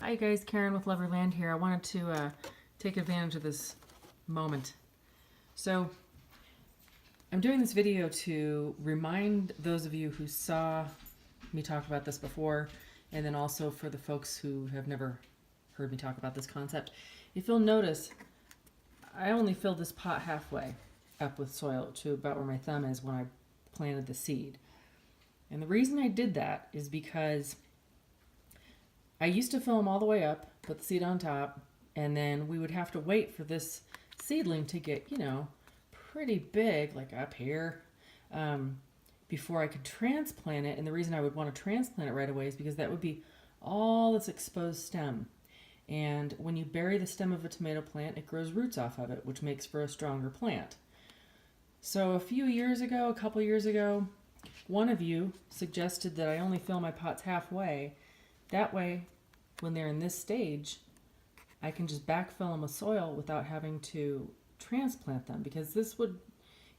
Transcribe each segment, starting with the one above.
Hi guys, Karen with Loverland here. I wanted to take advantage of this moment. So I'm doing this video to remind those of you who saw me talk about this before, and then also for the folks who have never heard me talk about this concept. If you'll notice, I only filled this pot halfway up with soil to about where my thumb is when I planted the seed. And the reason I did that is because I used to fill them all the way up, put the seed on top, and then we would have to wait for this seedling to get, pretty big, like up here, before I could transplant it. And the reason I would want to transplant it right away is because that would be all this exposed stem. And when you bury the stem of a tomato plant, it grows roots off of it, which makes for a stronger plant. So a couple years ago, one of you suggested that I only fill my pots halfway. That way, when they're in this stage, I can just backfill them with soil without having to transplant them, because it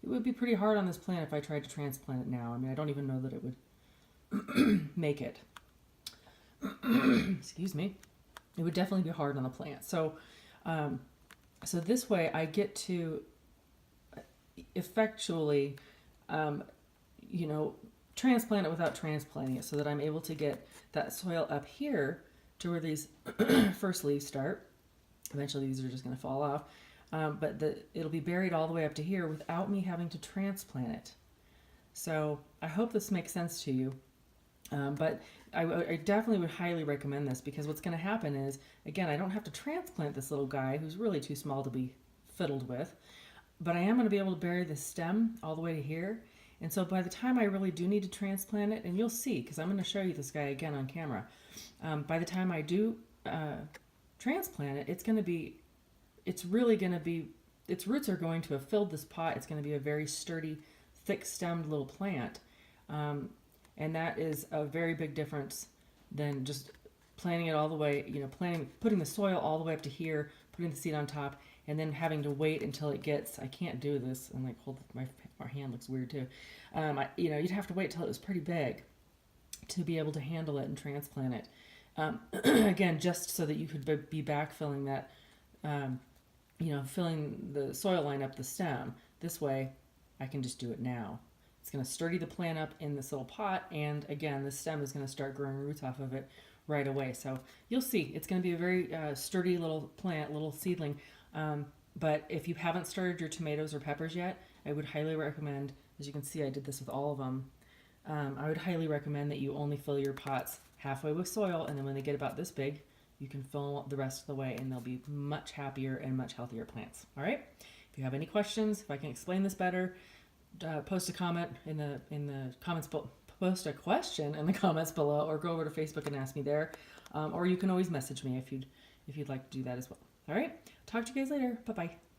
would be pretty hard on this plant if I tried to transplant it now. I mean, I don't even know that it would make it. Excuse me. It would definitely be hard on the plant. So, so this way I get to effectually, transplant it without transplanting it, so that I'm able to get that soil up here to where these first leaves start. Eventually these are just going to fall off, but it'll be buried all the way up to here without me having to transplant it. So I hope this makes sense to you, but I definitely would highly recommend this, because what's going to happen is, again, I don't have to transplant this little guy who's really too small to be fiddled with, but I am going to be able to bury the stem all the way to here. And so by the time I really do need to transplant it, and you'll see, because I'm going to show you this guy again on camera, by the time I do transplant it, its roots are going to have filled this pot. It's going to be a very sturdy, thick-stemmed little plant. And that is a very big difference than just planting it all the way, putting the soil all the way up to here, putting the seed on top, and then having to wait until it gets, I can't do this, and like hold, my hand looks weird too. You'd have to wait till it was pretty big to be able to handle it and transplant it. Again, just so that you could be backfilling that, filling the soil line up the stem. This way, I can just do it now. It's going to sturdy the plant up in this little pot, and again, the stem is going to start growing roots off of it right away. So you'll see, it's going to be a very sturdy little plant, little seedling. But if you haven't started your tomatoes or peppers yet, I would highly recommend, as you can see, I did this with all of them. I would highly recommend that you only fill your pots halfway with soil, and then when they get about this big, you can fill the rest of the way, and they'll be much happier and much healthier plants. All right? If you have any questions, if I can explain this better, post a comment in the comments post a question in the comments below, or go over to Facebook and ask me there, or you can always message me if you'd like to do that as well. All right, talk to you guys later. Bye bye.